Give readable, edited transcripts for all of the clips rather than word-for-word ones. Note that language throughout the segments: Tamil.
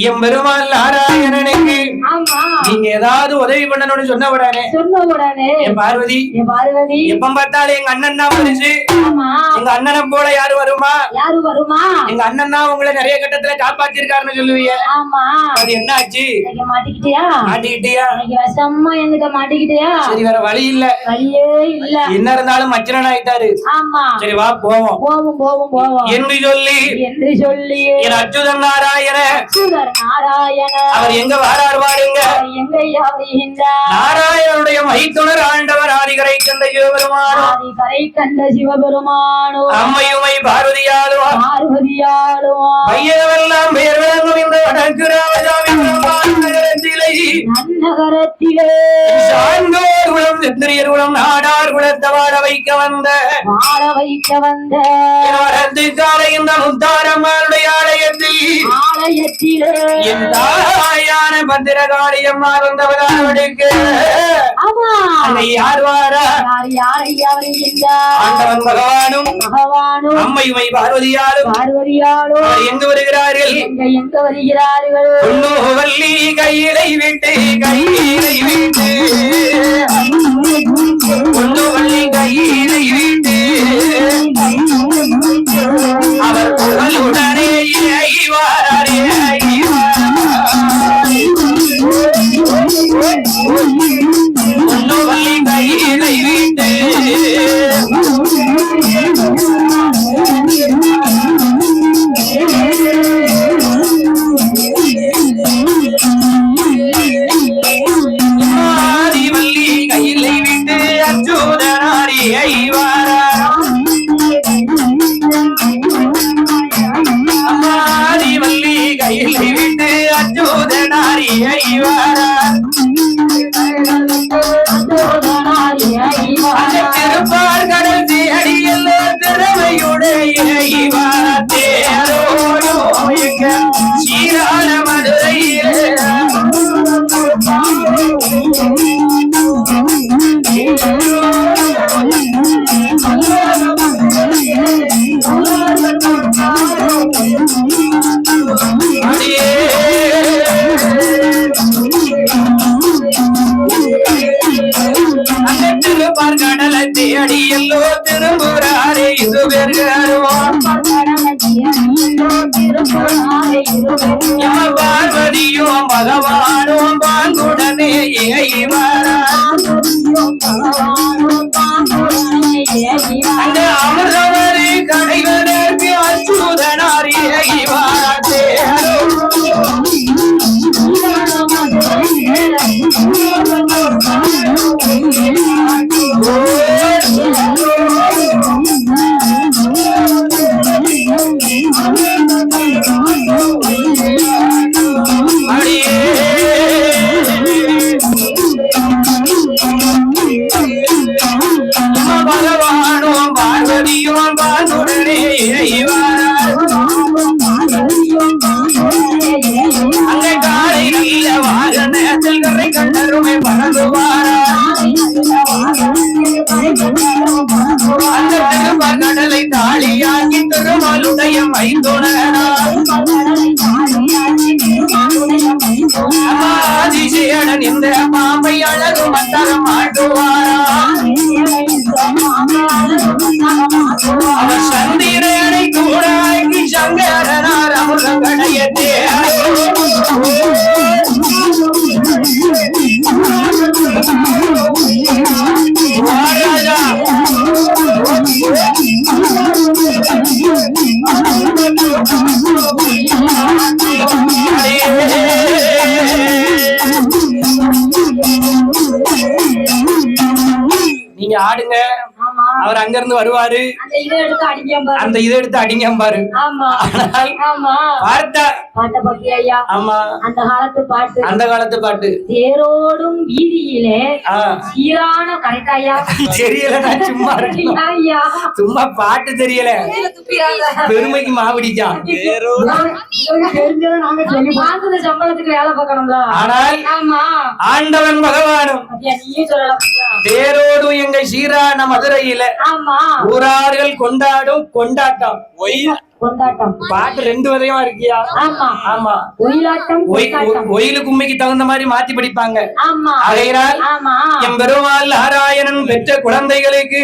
என் பெருமாள் நாராயணனுக்கு நீங்க ஏதாவது உதவி பண்ணணும்னு சொன்ன உடனே என் பார்வதி எப்ப பார்த்தாலும் எங்க அண்ணன் தான் வருது. எங்க அண்ணனை போல யாரு வருமா? எங்க அண்ணன் தான் உங்களை நிறைய கட்டத்துல காப்பாத்திருக்காருன்னு சொல்லுவீங்க. அது என்ன ஆச்சு? மாட்டிக்கிட்டியா? சரி, வேற வழி இல்ல. என்ன இருந்தாலும் மச்சனன் ஆயிட்டாரு. சரி வா போவோம் என்று சொல்லி என் அச்சுதன் நாராயண அவர் எங்க வாரார் பாருங்க. நாராயணனுடைய மைத்துணர் ஆண்டவர் ஆதிகரை கண்ட சிவபெருமானோ அம்மையுமை பார்வதியாலும் மையவெல்லாம் பெயர் விளங்கும் இந்த வடக்கு ராமஜாவின் நகரத்திலே சான்றோர் குலம் செந்திரியர் குலம் நாடார் குலத்தை வாழ வைக்க வந்த காலை இந்த முத்தாரம்மாளுடைய ஆலயத்திலே என் தாயான பத்திரகாளியம்மா வந்தவர்களுக்கு யார் வாரா? ஆண்டவன் பகவானும் அம்மையுமை பார்வதியாலும் எங்கு வருகிறார்கள்? வள்ளி கையிலை விட்டு வள்ளி கையிலை விட்டு அவர் புகழுடனே வாரே வள்ளி கையிலை விட்டு திருப்பார் கடல் அடியில் திறமையுடைய சீரான மதுரையில் கடலத்தை அடியல்லோ திரும்புறாரே இது பார்வதியும் பகவானும் பாங்குடனே அந்த அமிர்தவரை கடைவதற்கு அச்சுதனாரி பகவானும் பார்வதியும் பாங்குடனே அங்க காலை நல்ல வாகனத்தில் கரை கண்டருமை பறந்துவாரா அந்த திருப்பார் கடலை தாளியாக்கி திருமாலுடைய மைந்துணரா அதிசயடன் இந்த பாம்பை அழகு மத்தரம் ஆட்டுவாரா அவர் சந்திரனை கூடாக்கி சங்கரனார் அமுதம் கடையத்தே நீங்க ஆடுங்க, அவர் அங்க இருந்து வருவாரு, அந்த இதை எடுத்து அடிங்க பாரு. அந்த காலத்து பாட்டு தேரோடும் வீதியிலே சீரான கரெக்டாயா தெரியல, சும்மா பாட்டு தெரியல, பெருமைக்கு மாவடிச்சா சம்பளத்துக்கு வேலை பார்க்கணும்ல. ஆனால் ஆண்டவன் பகவானும் தேரோடும் எங்க சீரான மதுரையில ஊரார்கள் கொண்டாடும் கொண்டாட்டம் கொண்டாட்டம். பாட்டு ரெண்டு விதமா இருக்கியா? ஆமா ஆமா. ஒயிலாட்டம் கொண்டாட்டம். ஒயிலு கும்மிக்கு தகுந்த மாதிரி மாத்தி படிப்பாங்க. ஆமா. ஆகையினால் ஆமா. எம்பெருமாள் நாராயணன் பெற்ற குழந்தைகளுக்கு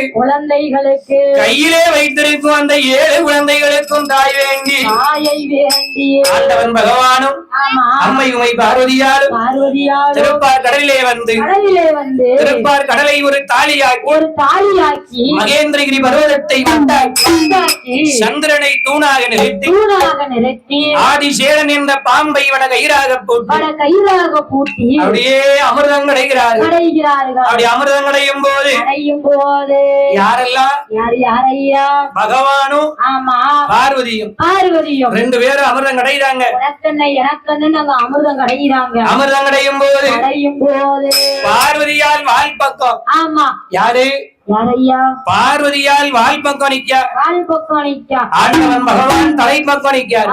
கையிலே வைத்திருக்கும் அந்த 7 குழந்தைகளுக்கும் தாய் வேண்டி தாயை வேண்டி ஆண்டவன் பகவானும் அம்மை உமை பார்வதியாலும் திருப்பார் கடலிலே வந்து திருப்பார் கடலை ஒரு தாலியாக்கி மகேந்திரகிரி பர்வதத்தை மட்டாக்கி சந்திரனை தூணாக நிறுத்தி ஆதிசேடன் என்ற பாம்பை வட கயிறாக பூட்டி அப்படியே அமிர்தம் கிடைக்கிறார்கள். அப்படி அமிர்தம் கிடையும் போது யாரெல்லாம் பகவானும் பார்வதியும் 2 பேரும் அமிர்தம் கிடைக்கிறாங்க. அமிர்தம் கிடையும் போது பார்வதியால் வால் பக்கம் யாரு பார்வதியால் வால் பக்கம் நிற்க ஆண்டவன் பகவான் தலை பக்கம் நிற்கார்.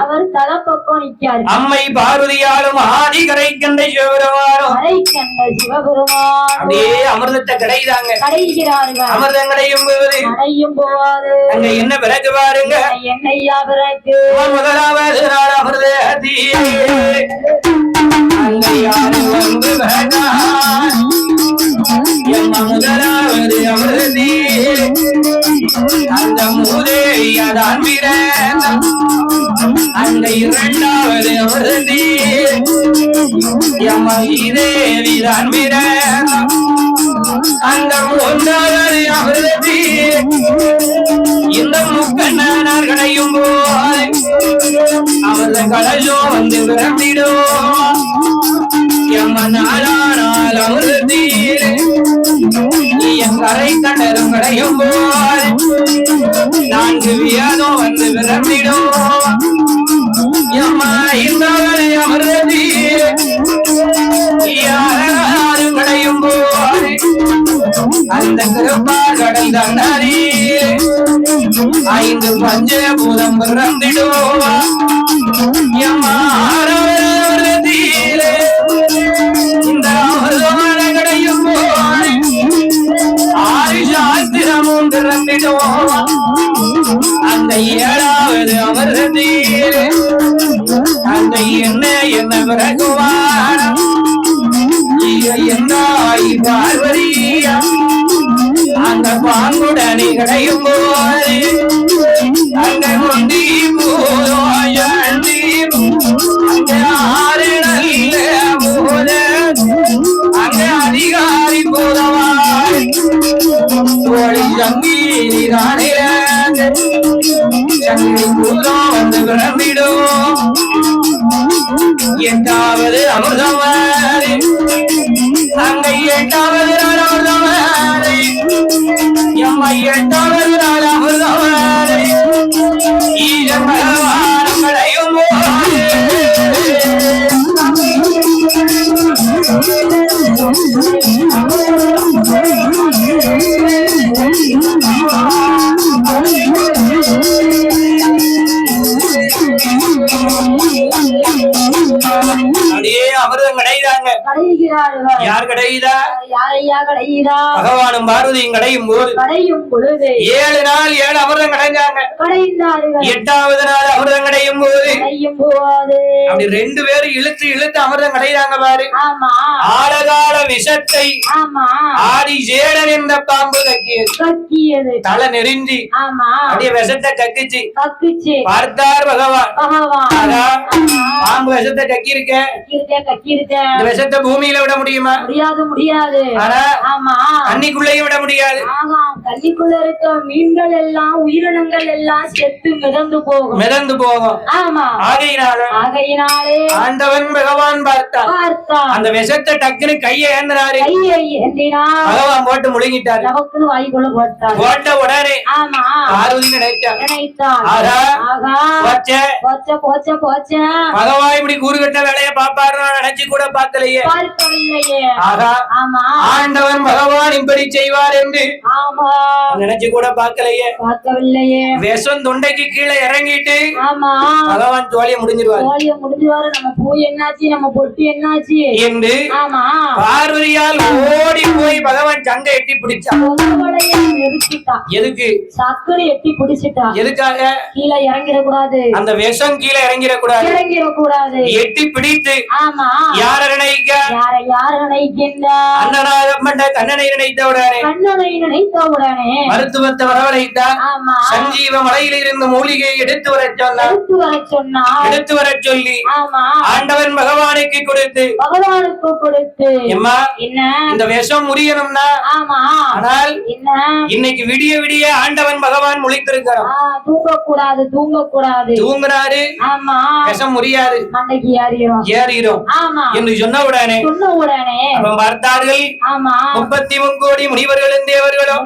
அம்மை பார்வதியாலும் ஆதி கரைக்கின்ற சிவபெருமானும் அப்படியே அமிர்தத்தை கிடைக்கிறாங்க. அமிர்தம் கிடையும் போது அங்க என்ன பிறகு பாருங்க. முதலாவது நாள் அமிர்தத்தி அங்க யாரு வந்து முதலாவது அமிர்தி அந்த மூதேயாதான் அந்த 2வது அமிர்தி தேவிதான் அந்த 3வது அமிர்தி இந்த முக்கண்ணார் கடையும் போது அமிர்த கடலோ வந்து பிறந்திடும். நாளானால் அமிர்தி கரை கண்டரும் கடையும் போது 4 வியாதம் வந்து பிறந்திடும். அமிர்தி யாரும் கடையும் போது அந்த திருப்பார் கடல் தன்னாரி 5 பஞ்சபூதம் பிறந்திடும். இந்த அமிர்தமான கடையும் போது 6 சாஸ்திரமும் பிறந்திடும். அந்த 7வது அமிர்தத்தில் அந்த என்ன பிறகுவான் என்னாய் பார்வதியா அந்த பாங்குடனி கிடையும் போது அந்த கொண்டி அங்க 6 நல்ல போத அங்க அதிகாரி போதவாய் சங்கீரி சங்கி பூதம் வந்து பிறந்திடும். 8வது அமிர்தமாரி அங்க 8வது நாள் அமிர்தமாரி எம்மை 8வது நாள் அமிர்தமாரி ஈழம் பகவானம் கடையும் அப்படியே அமிர்தம் கிடைக்கிறாங்க. யார் கிடையுதா? பகவானும் பார்வதியும் கிடையும் போது 7 நாள் 7 அமிர்தம் கிடைஞ்சாங்க. 8வது நாள் அமிர்தம் கிடையும் போது அப்படி 2 பேரும் இழுத்து அமிர்தம் கிடைக்கிறாங்க பாரு. ஆழகால விஷத்தை ஆதிசேடன் என்ற பாம்பு கக்கியது. தலை நெறிஞ்சி அப்படியே விஷத்தை கக்கிச்சு பார்த்தார் பகவான். பாம்பு விஷத்தை கக்கி இருக்க இந்த விஷத்தை பூமியில விட முடியுமா? முடியாது. தண்ணிக்குள்ளேயும் விட முடியாது. தண்ணிக்குள்ள இருக்க மீன்கள் எல்லாம் உயிரினங்கள் எல்லாம் செத்து மிதந்து போகும். ஆகையினாலே ஆண்டவன் பகவான் பார்த்தான். அந்த விஷத்தை டக்குன்னு கையை ஏந்தினாரு. பகவான் போட்டு முழுங்கிட்டாரு. போட்ட உடனே பார்வதி நினைத்தார். பகவான் இப்படி கூறுகட்ட வேலையை பாப்பா பாப்பாரு நினைச்சு கூட பார்க்கலையே. ஆகா, ஆண்டவன் பகவான் இப்படி செய்வார் என்று நினைச்சு கூட பார்க்கலையே. விஷம் தொண்டைக்கு கீழே இறங்கிட்டு பகவான் தோழிய முடிஞ்சிருவாரு. நம்ம பூ என்னாச்சு, நம்ம பொட்டு என்னாச்சு என்று பார்வதியால் ஓடி போய் பகவான் சங்க எட்டி பிடிச்சான். எதுக்கு? சக்கரை எட்டி பிடிச்சிட்டா. எதுக்காக? கீழே இறங்கிடக்கூடாது, அந்த விஷம் கீழே இறங்கிடக்கூடாது. எட்டி பிடித்து யார நினைக்க? யார நினைக்கின்ற? அண்ணனாகப்பட்ட கண்ணனை நினைத்தவுடனே மருத்துவத்தை வரவழைத்தார். சஞ்சீவ மலையில் இருந்து மூலிகை எடுத்து வர சொன்னார். எடுத்து வர சொல்லி ஆண்டவன் பகவானுக்கு கொடுத்து எம்மா இந்த விஷம் முறியணும்னா, ஆனால் இன்னைக்கு விடிய விடிய ஆண்டவன் பகவான் முழித்திருக்கிறார். தூங்கக்கூடாது. தூங்குறாரு, விஷம் முறியாது, ஏறிடும் என்று சொன்ன உடனே பார்த்தார்கள் 33 கோடி முனிவர்களும் தேவர்களும்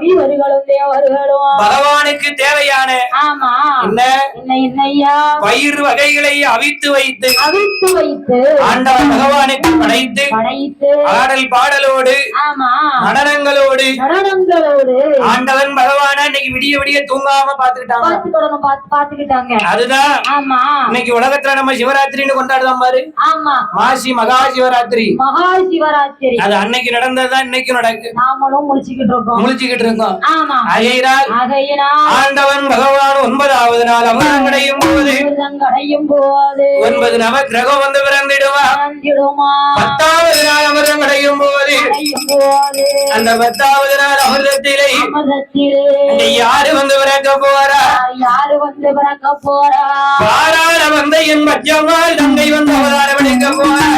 பகவானுக்கு தேவையான பயிர் வகைகளை அவித்து வைத்து ஆண்டவன் பகவானுக்கு படைத்து ஆடல் பாடலோடு நடனங்களோடு ஆண்டவன் பகவான இன்னைக்கு விடிய விடிய தூங்காம பாத்துக்கிட்டாங்க. அதுதான் இன்னைக்கு உலகத்துல நம்ம சிவராத்திரின்னு கொண்டாடுதான் பாரு. மாசி மகா சிவராத்திரி. அது அன்னைக்கு நடந்ததுதான் இன்னைக்கு நடக்கு. நாமளும் முழிச்சுக்கிட்டு இருக்கோம். ஆண்டவன் பகவான் 9வது நாள் அமிர்தம் அடையும் போது 9 நவ கிரகம் வந்து பிறந்திடுவார். 10வது நாள் அமிர்தம் அடையும் போது அந்த 10வது நாள் அமிர்தத்திலே யாரு வந்து பிறக்க போறா? பாராள வந்த என் மச்சம்மாள் தங்கை வந்து அவதாரம் எடுக்க போறா.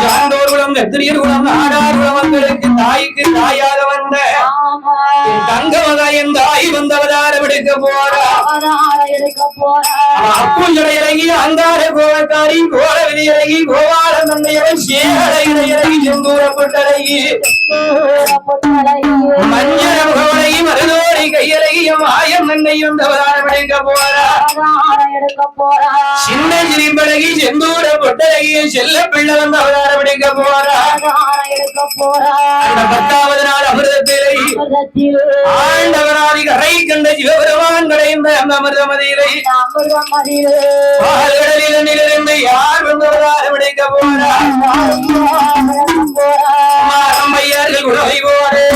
சான்றோர் குலம், கத்திரியர் குலம், நாடார் குலம் மக்களுக்கு தாய்க்கு தாயாக வந்த தங்கமக என் தாய் வந்து அவதாரம் எடுக்க போறா. அப்புஞ்சடை இறங்கி அங்கார கோவக்காரி கோல விதி இறங்கி கோவால தந்தையவன் சேலை இறங்கி செந்தூரப்பட்டழகி மஞ்சள் முகவனை மருதோரை கையழகிய மாயம் நங்கை வந்து அவதாரம் எடுக்க போறா. சின்ன சிரிப்பழகி செந்தூர பொட்டழகிய செல்ல பிள்ளை வந்து அவதாரம் எடுக்க போறா. அந்த 10வது நாள் அமிர்தத்திலே ஆண்டவராதி கரை கண்ட சிவபெருமான் கடைந்த அந்த அமிர்தமதியிலே பால்கடலிலிருந்து யார் வந்து அவதாரம் எடுக்க போறா? மாரம்பையர்கள் உலகை போறே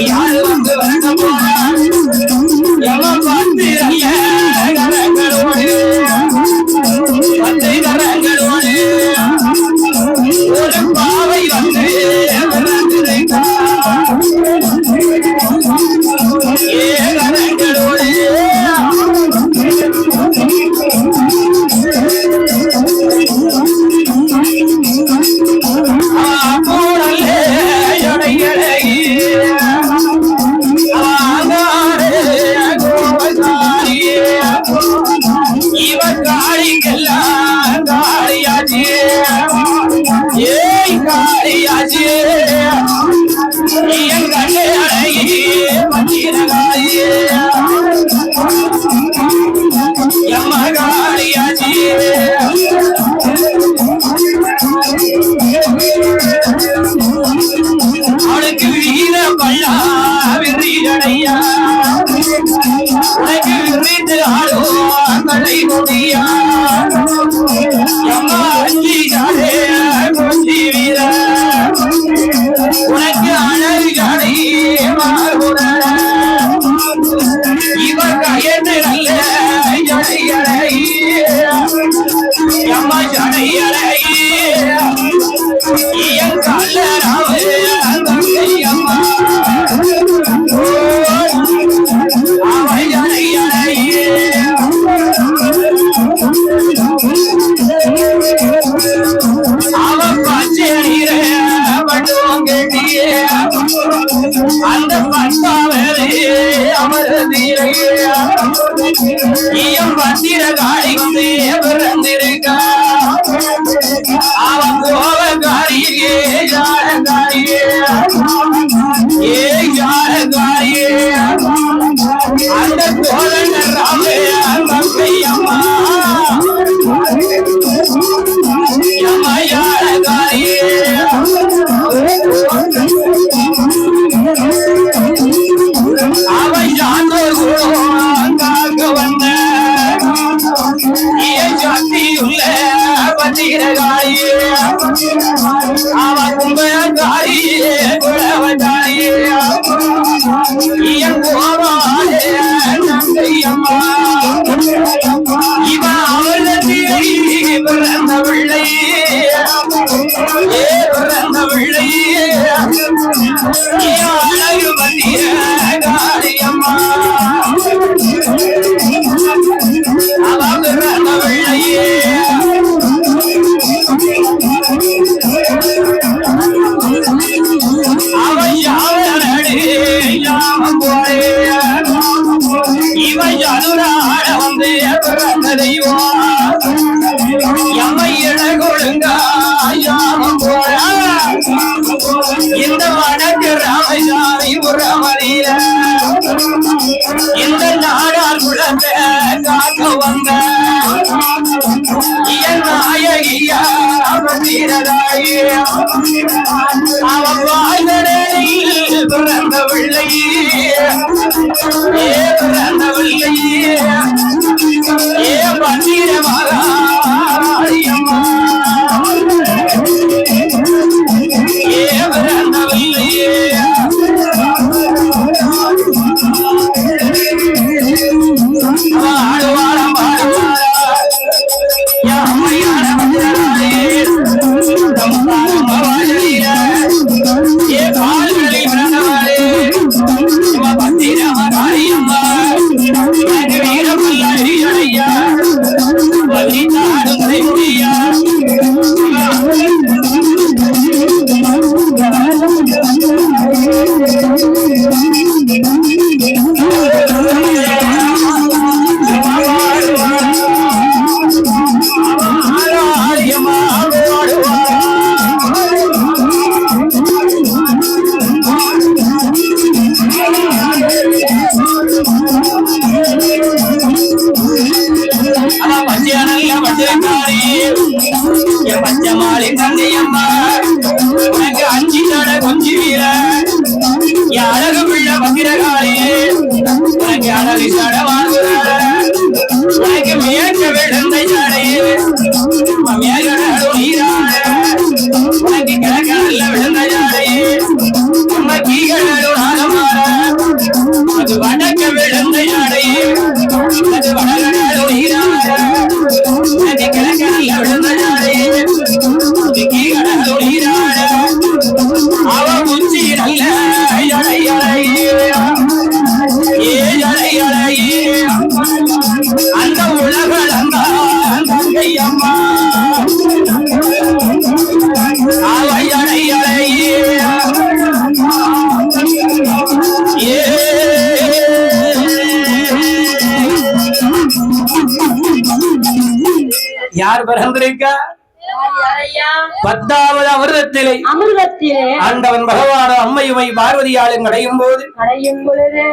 யாரு வந்து வணங்க போறா? ஒரு பாவை வந்து அவளுக்கு வீர பள்ளா விரிகடையா உனக்கு விரிந்து ஆடுவோம் தலை முடியா அம்மா அஞ்சி ஜாடே கொஞ்சி வீர உனக்கு அழகு ஜாடை மாறுட இவர் கயந்து நல்ல ஜடை அழகி அம்மா ஜடை அழகி என் கல்லராவே அம்மா அவை ஜடை அழகி அவன் பச்சை நீர மட்டும் கேட்டியே அந்த பட்டாவே அமர்ந்தீரே வந்திர காடி வந்து பிறந்திருக்க அவன் கோவ யாழகாரியே ஏ யாழகாரியே அந்த கோலன ராமே அம்மையம்மா அம்மா யாழகாரியே அவன் யாந்தோர் காக்க வந்த ஜாத்தியுள்ள பத்திரகாரியே அவன் கும்பகாரியே குலவதாரியே இயன் கோவாலே நங்கையம்மா இவன் அவளத்தியை பிறந்த பிள்ளையே பிறந்த பிள்ளையே அழகு பத்திரகாரியம்மா அவன் பிறந்த பிள்ளையே அவன் யாவனே யாமம் போலே இவன் யாருராட வந்து பிறந்த தெய்வம் எம்மை இழகொழுங்க யாமம் போல இந்த வடக்கு ராமசாமி புறமதியில இந்த நாடார் குழந்தை காக்க வந்த நாயகியா அவன் வாழ்களில் பிறந்த பிள்ளையே பிறந்த பிள்ளையே ஏ பன்னீரமாரியம்மா ஏ பிறந்த பிள்ளையே வாழுவாரம் பச்சமாளி தந்தையம்மா உனக்கு அஞ்சி நட கொஞ்சி வீர அழகு பிள்ள பத்திரகாரியே உனக்கு அழகு சட வாழ்வுற உனக்கு மேற்க விழுந்த ஜடையே மேகடோ நீராட உனக்கு கிழக்க நல்ல விழுந்த ஜடையே நம்ம கீழடோ நாகமாற அது வடக்க விழுந்த ஜடையே அது வடகடோ நீராட உனக்கு கிழக்க நல்ல விழுந்த ஜடையே கீழடோ நீராட அவ உச்சி நல்ல அந்த உலகளந்த தங்கையம்மா அவையடையலையே யார் பிறந்திருக்கா 10வது அமிர்தத்திலே ஆண்டவன் பகவான அம்மையுமை பார்வதியாலும் அடையும் போது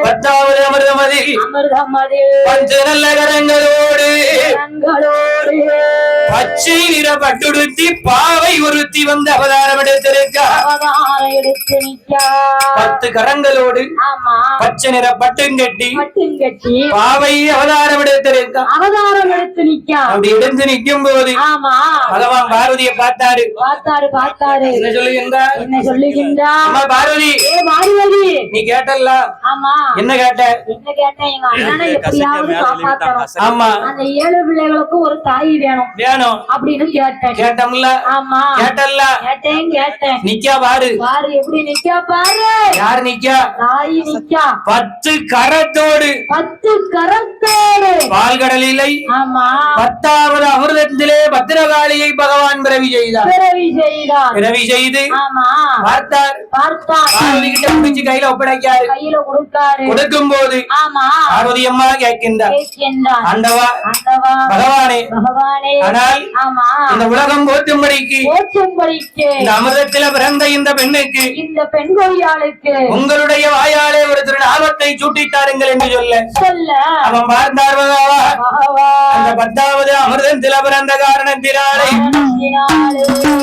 10வது அமிர்தமதில் பஞ்ச நல்ல கரங்களோடு பச்சை நிற பட்டுடுத்தி பாவை ஒருத்தி வந்து அவதாரம் எடுத்திருக்கா 10 கரங்களோடு பச்சை நிற பட்டும் கட்டி பாவை அவதாரம் எடுத்திருக்கா அப்படி எடுத்து நிற்கும் போது பகவான் பார்வதியை பார்த்தாரு என்ன சொல்லுகின்றார் அம்மா பார்வதி நீ கேட்டல்ல என்ன கேட்ட ஆமா அந்த 7 பிள்ளைகளுக்கு ஒரு தாய் வேணும் அப்படின்னு கேட்டோம்ல ஆமா கேட்டல்ல கேட்டேன் நிக்கா பாரு எப்படி நிக்கா பாரு யார் நிக்கா தாய் நிக்கா 10 கரத்தோடு பால்கடலிலை ஆமா 10வது அமிர்தத்திலே பத்திரகாளியை பகவான் பிறவி பிறவி செய்து பார்த்தார். பார்வதி கிட்ட பிடிச்சு கையில ஒப்படைக்காரு. கொடுக்கும் போது பார்வதி அம்மா கேட்கின்றார், ஆண்டவா பகவானே, ஆனால் இந்த உலகம் போற்றும்படிக்கு இந்த அமிர்தத்தில பிறந்த இந்த பெண்ணுக்கு உங்களுடைய வாயாலே ஒரு திருநாமத்தை சூட்டித்தாருங்கள் என்று சொல்ல அவன் பார்த்தார், அந்த 10வது அமிர்தத்தில பிறந்த காரணத்தினாலே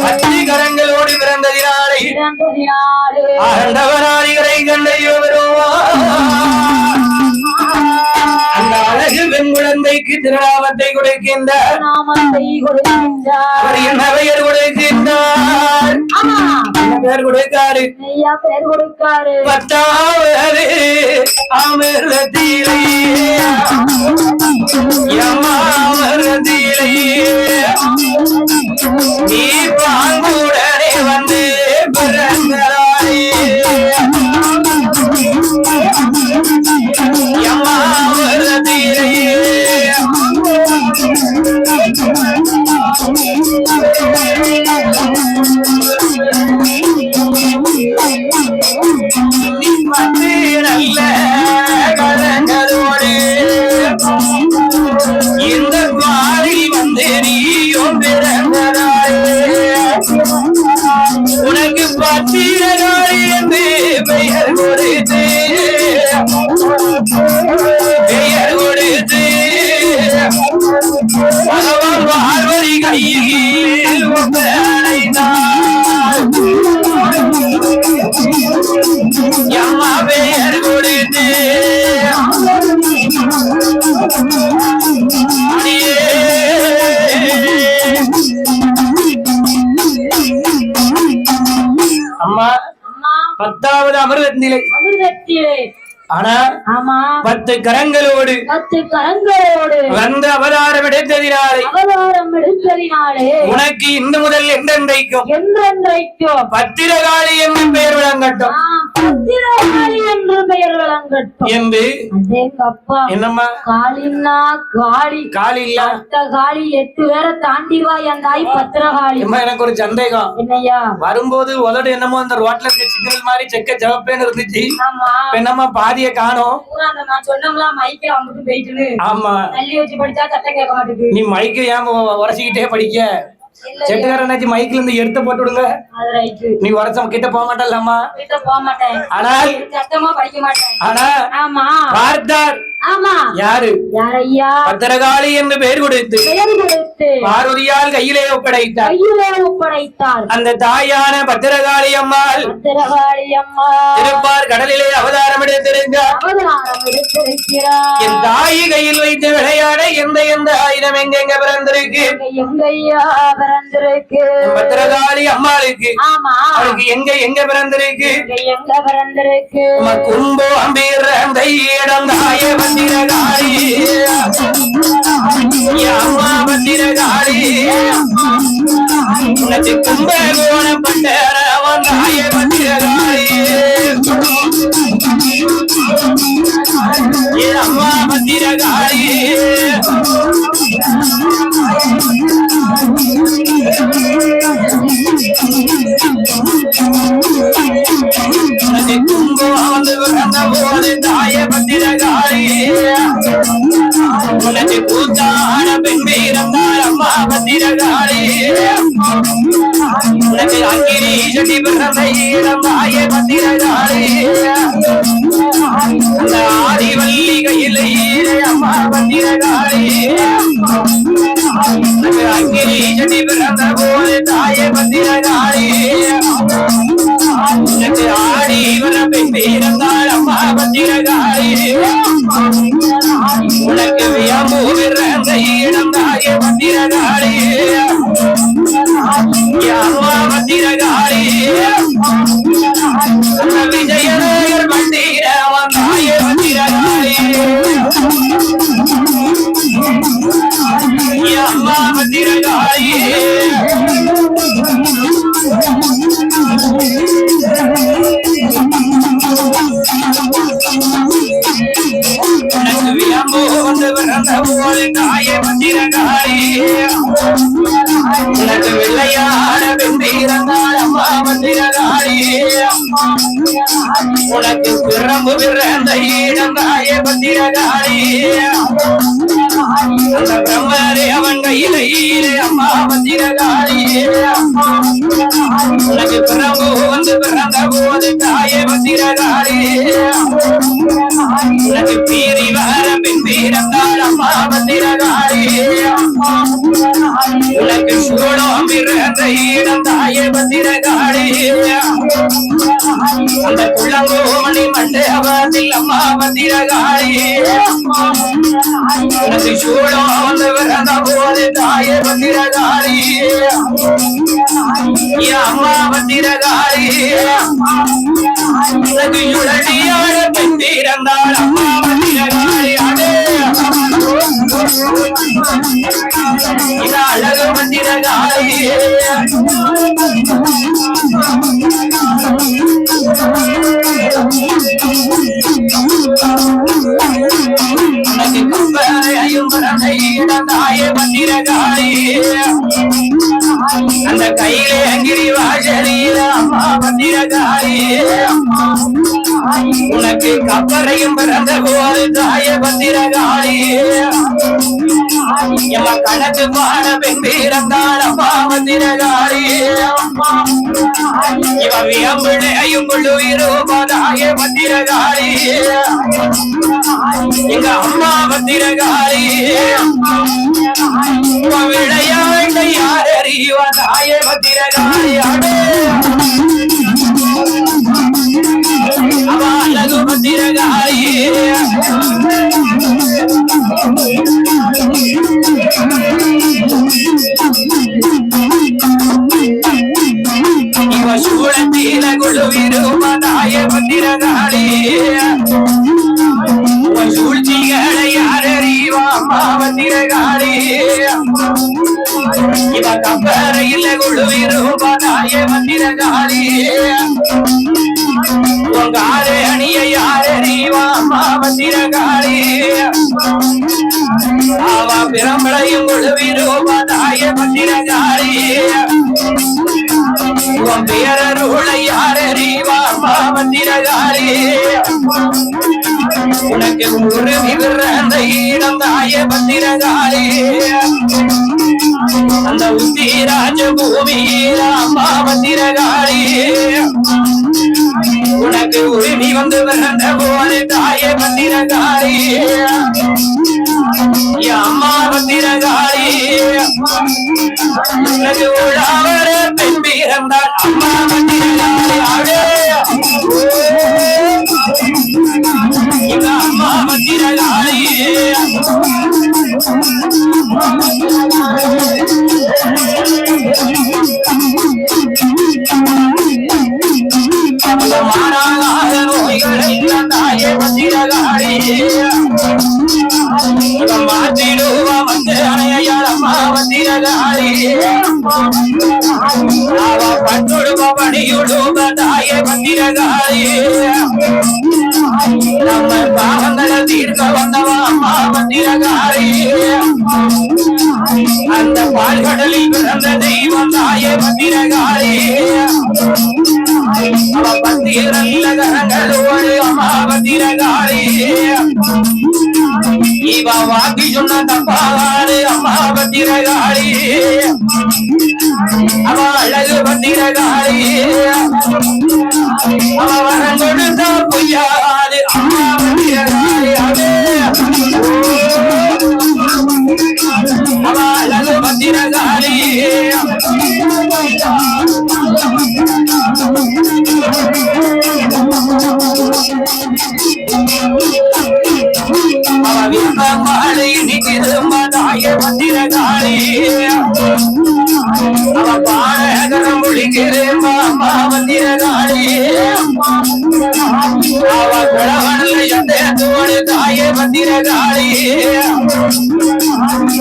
10 கரங்களோடு பிறந்ததினாலே ஆண்டவனாரிகளை கண்டையோ அந்த அழகு பெண் குழந்தைக்கு திருநாமத்தை கொடுக்கின்றார். அவர் என்ன பெயர் கொடுக்கின்றார்? பெயர் கொடுக்காரு 10வது அமிர்தத்திலே அமிர்தத்திலே நீ பாங்குடனே வந்து பிறந்தாரே நல்ல கலங்களோடு இந்த பாடி வந்து நீயும் பிறந்தாரே உனக்கு பத்திரகாளி என்று பெயர் கொடுத்து பகவான் பார்வதி கையில் அம்மா பெயர் கொடுத்து அம்மா 10வது அமிர்தத்திலே ஆனா 10 கரங்களோடு வந்த அவதாரம் எடுத்ததினாலே உனக்கு இந்த முதல் என்றென்றைக்கும் பத்திரகாளி என்று பெயர் விளங்கட்டும் என்று. என்னம்மா காளின்னா காளி காளி இல்ல காளி 8 பேரை தாண்டிவா எந்தாய் பத்திரகாளி. எனக்கு ஒரு சந்தேகம், என்னையா வரும்போது உதடு என்னமோ அந்த ரோட்ல இருக்க சிக்னல் மாதிரி செக்க ஜவப்பேன்னு இருந்துச்சு, என்னம்மா பாதிய காணோம்? ஆமா நீ மைக்கு ஏன் உரசிக்கிட்டே படிக்க? செட்டுக்காரனாச்சு மைக்ல இருந்து எடுத்து போட்டு விடுங்க. நீ வருஷம் கிட்ட போக மாட்டேன்லம்மா. ஆனால் ஆனா பார்த்தார் யாரு? பத்திரகாளி என்று பெயர் கொடுத்து பார்வதியால் கையிலே ஒப்படைத்தார். அந்த தாயான பத்திரகாளி அம்மாள் திருப்பார் கடலிலே அவதாரம் எடுத்திருந்தார். என் தாய் கையில் வைத்து விளையாட எந்த ஆயுதம் எங்கெங்க பிறந்திருக்கு? பத்திரகாளி அம்மாளுக்கு அவளுக்கு எங்க பிறந்திருக்கு? கும்போ அம்பீர் இடம் தாய பத்திரகாளி அம்மா பத்திரகாளி உனக்கு கும்பகோணப்பட்ட அவன் தாய பத்திரகாளி அம்மா பத்திரகாளி தாய பத்திரகாளி உனக்கு கூத்தான பெண் வீரந்தார் அம்மா பத்திரகாளி உனக்கு அங்கிரி சட்டி பிறந்த ஈரம் தாய பத்திரகாளி அந்த ஆதிவல்லி கையில் அம்மா பத்திரகாளி உனக்கு அங்கிரி சட்டி பிறந்த போது தாய பத்திரகாளி உனக்கு ஆடி வர பெண் வீரந்தார் அம்மா பத்திரகாளி உனக்கு வியம்பு பிறந்த ஈரம் தாய பத்திரகாளி அம்மா பத்திரகாளி விஜயநகர் பண்டிர அவன் தாய பத்திரகாளி அம்மா பத்திரகாளி உனக்கு வியம்பு வந்து பிறந்த போது தாய பத்திரகாளி உனக்கு வெள்ளையா உனக்கு பிறம்பு பிறந்த இடந்தாயே பத்திரகாளி அந்த பிரம்மரே அவன் கையிலே அம்மா பத்திரகாளி உனக்கு பிறம்பு வந்து பிறந்த போது தாயே பத்திரகாளி உனக்கு பீரி வர பின் பிறந்தாள் அம்மா பத்திரகாளி உனக்கு சூடம் பிறந்த இடம் தாயே பத்திரகாளி அந்த குள்ளங்கோமணி மண்டபத்தில் அம்மா பத்திரகாளி உனக்கு சூடம் வந்து பிறந்த போது தாயே பத்திரகாளி அம்மா பத்திரகாளி உனக்கு சுழடியோட பின் பிறந்தாள் அம்மா பத்திரகாளி அழகு பத்திரகாளி உனக்கு கும்பரையும் தாயே பத்திரகாளி அந்த கையிலே அங்கிரி வாசலில அம்மா பத்திரகாளி உனக்கு கப்பரையும் பிறந்த போது தாயே பத்திரகாளி எம்மா கணக்கு பாட பெண் பிறந்தாள் அம்மா பத்திரகாளி இவ வியம்பிழையும் கொள்ளுயிரோதாய பத்திரகாளி எங்க அம்மா பத்திரகாளி விளையாட்டை யார் அறிவதாய பத்திரகாளி அவ அழகு பத்திரகாளி இவ சூழத்தீல குழுவிருமதாய பத்திரகாளி சூழ்ச்சிகளை யாரறிவா அம்மா பத்திரகாளி இவ கப்பரையில் குழுவிருமதாய பத்திரகாளி உங்காலே அணிய யாரறிவா அம்மா பத்திரகாளி அவ பிரம்பளையும் குழுவிருமதாய பத்திரகாளி உன் பேரருளை யாரறிவா அம்மா பத்திரகாளி உனக்கு ஒரு விவரந்த இடம் தாய பத்திரகாளி அந்த உத்திராஜ பூமியில அம்மா பத்திரகாளி உனக்கு உரிமை வந்து பிறந்த போது தாய பத்திரகாளி அம்மா பத்திரகாளி உனக்கு உழாவர பெண் பிறந்தாள் அம்மா பத்திரகாளி எங்க அம்மா பத்திரகாளி மாறாத நோய்களை தாயே பத்திரகாளி மாற்றிடுவா வந்து அணையாள் அம்மா பத்திரகாளி அவ பட்டுடுவ பணியுடுவ தாயே பத்திரகாளி நம்ம பாவங்களை தீர்க்க வந்தவா அம்மா பத்திரகாளி அந்த பால்கடலில் பிறந்த தெய்வம் தாயே பத்திரகாளி அவ பத்திரல்ல கரங்களோடு அம்மா பத்திரகாளி இவ வாக்கி சொன்ன தப்பாடு அம்மா பத்திரகாளி அவ அழகு பத்திரகாளி அவ வரம் கொடுத்த பொய்யாது அம்மா பத்திரகாளி அவ அழகு பத்திரகாளி திரும்பதாய பத்திரகாளி அவ பாடகரம் ஒழிக்கிறேன் அம்மா பத்திரகாளி அவ குளவனோடு தாய பத்திரகாளி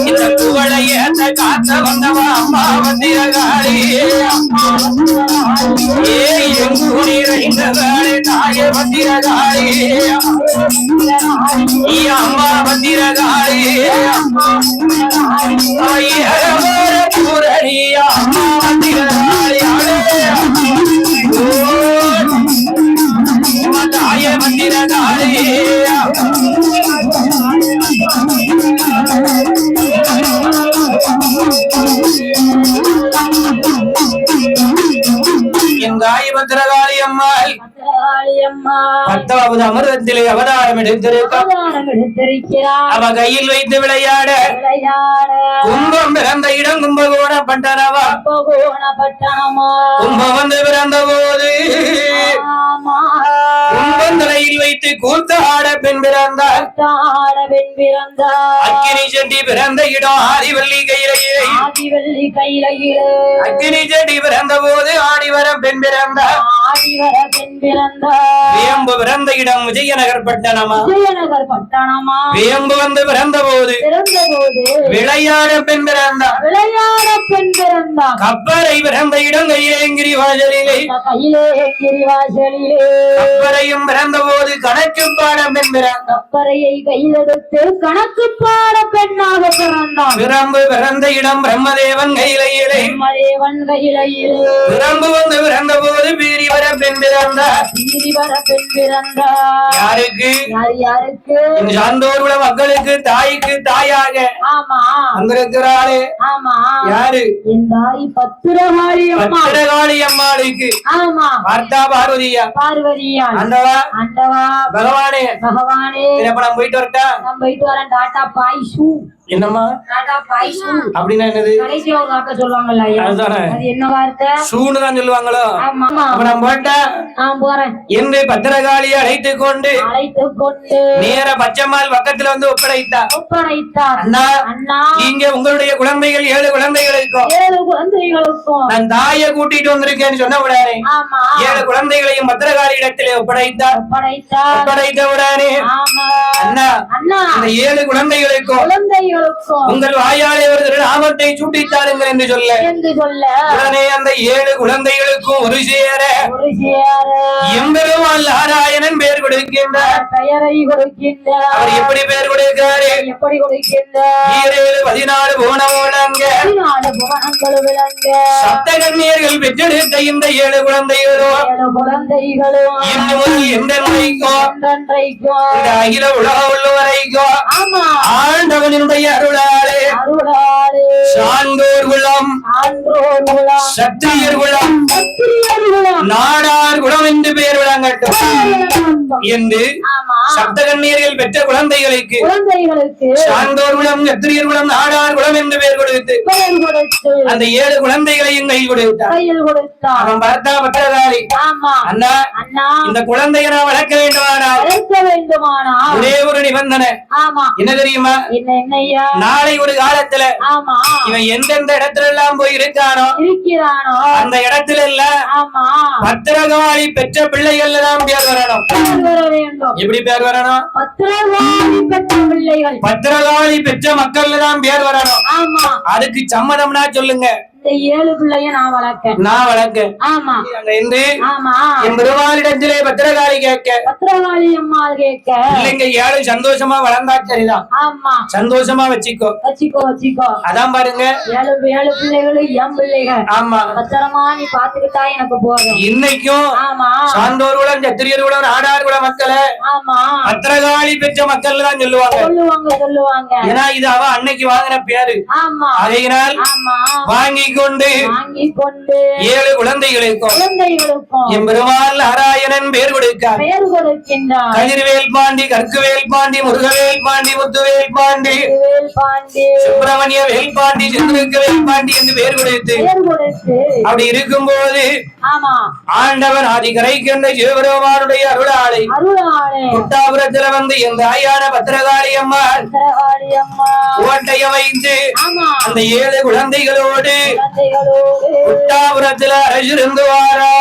இந்த புகழை ஏத்த காத்த வந்தவா அம்மா பத்திரகாளி எங்குடிந்த வேலை தாய பத்திரகாளி அம்மா பத்திரகாளி பூரணியா அம்மா பத்திரகாளி என் தாய் பத்திரகாளி அம்மாள் பத்தாவது அமிர்தத்திலே அவதாரம் எடுத்திருக்கிறார். அவ கையில் வைத்து விளையாட கும்பம் பிறந்த இடம் கும்பகோண பட்டணமா. கும்பம் வந்து பிறந்த போது கும்பந்தலையில் வைத்து கூத்தாட பெண் பிறந்தார். அக்கினி செட்டி பிறந்த இடம் ஆதிவள்ளி கையிலே. அக்கினி செட்டி பிறந்த போது ஆடிவர பெண் பிறந்தார். வேம்பு பிறந்த இடம் விஜயநகர் பட்டணமா. வேம்பு வந்து பிறந்த போது விளையாட பெண் பிறந்தார். கப்பரை பிறந்த இடம் கையிலேங்கிரி வாசலிலே. கப்பரையும் பிறந்த போது கணக்கு பாட பெண் பிறந்தார். கப்பரையை கையிலெடுத்து கணக்கு பாட பெண்ணாக பிறந்தார். பிரம்பு பிறந்த இடம் பிரம்மதேவன் கையிலையிலே. பிரம்பு வந்து பிறந்த போது பீரிவர பெண் பிறந்தார். யாருக்கு? சார்ந்தோர் உள்ள மக்களுக்கு தாய்க்கு தாயாக வந்திருக்கிறாளே. யாரு? பத்திரகாளி அம்மாளுக்கு பார்த்தா பார்வதியா. ஆண்டவா பகவானே நம்ம போயிட்டு வரட்டா. டாடா பாய் ஷூ. என்னம்மா அப்படின்னா என்னது? சொல்லுவாங்கல்ல என்ன வார்த்தை? ஷூன்னு தான் சொல்லுவாங்களோ. நான் போட்டேன் என்று பத்திரகாளியை அழைத்துக் கொண்டு நேர பச்சைமால் பக்கத்துல வந்து ஒப்படைத்தார். அண்ணா நீங்க உங்களுடைய குழந்தைகள் 7 குழந்தைகளுக்கும் நான் தாயை கூட்டிட்டு வந்திருக்கேன்னு சொன்ன உடனே 7 குழந்தைகளையும் பத்திரகாளி இடத்திலே ஒப்படைத்த உடனே அண்ணா இந்த 7 குழந்தைகளுக்கும் உங்கள் வாயாலே ஒரு நாமத்தை சூட்டித்தாருங்கள் என்று சொல்ல உடனே அந்த 7 குழந்தைகளுக்கும் ஒரு சேர எம்பெருமான் நாராயணன் பெயர் கொடுக்கின்றார். அவர் எப்படி பெயர் கொடுக்கிறாரு? 14 புவனம் விளங்க சப்தகன்னியர்கள் பெற்றெடுத்த இந்த 7 குழந்தைகளும் அகில உலக உள்ளவரைக்கும் ஆண்டவனுடைய அருளாலே சான்றோர் குலம் சத்திரியர் குலம் நாடார் குலம் என்று பெயர் விளங்கட்டும் என்று சப்தகன்னியர்கள் பெற்ற குழந்தைகளுக்கு சான்றோர் குலம் சத்திரியர் குலம் நாடார் குலம் என்று பெயர் கொடுத்து அந்த 7 குழந்தைகளையும் கையில் கொடுத்தார். அவன் பார்த்தா பத்திரகாளி அண்ணா இந்த குழந்தையை நான் வளர்க்க வேண்டுமானால் ஒரே ஒரு நிபந்தனை என்ன தெரியுமா? நாளை ஒரு காலத்துல இவன் எந்தெந்த இடத்துல எல்லாம் போய் இருக்கானோ அந்த இடத்துல எல்லாம் பத்திரகாளி பெற்ற பிள்ளைகள் எல்லாம் பேர் வரணும். எப்படி பேர் வரணும்? பத்திரகாளி பெற்ற மக்கள் தான் பேர் வரணும். அதுக்கு சம்மதம்னா சொல்லுங்க. இந்த 7 பிள்ளைய நான் வளர்க்க. ஆமா என்று என் பெருமாளிடத்திலே பத்திரகாளி கேட்க இல்லைங்க 7 சந்தோஷமா வளர்ந்தா சரிதான். ஆமா சந்தோஷமா வச்சுக்கோ. அதான் பாருங்க 7 பிள்ளைகளும் என் பிள்ளைகள். ஆமா பத்திரமா நீ பாத்துக்கிட்டா எனக்கு போதும். இன்னைக்கும் சான்றோர்களும் சத்திரியர்களும் நாடார்களும் மக்களை பத்திரகாளி பெற்ற மக்கள் தான் சொல்லுவாங்க. ஏன்னா இது அவ அன்னைக்கு வாங்கின பேரு. அதையினால் வாங்கி கொண்டு 7 குழந்தைகளுக்கும் எம்பெருமான் நாராயணன் பெயர் கொடுக்கின்றார். கதிர்வேல் பாண்டி, கற்குவேல் பாண்டி, முருகவேல் பாண்டி, முத்துவேல் பாண்டி, சுப்பிரமணிய வேல் பாண்டி, சந்திரக்க வேல் பாண்டி என்று பெயர் கொடுத்து அப்படி இருக்கும்போது ஆண்டவன் ஆதி கரைக்கின்ற சிவபெருமானுடைய அருளாளை குட்டாபுரத்துல வந்து என் தாயான பத்திரகாளி அம்மாள் ஓட்டைய வைத்து அந்த 7 குழந்தைகளோடு குட்டாபுரத்துல அரசிருந்து வாரா.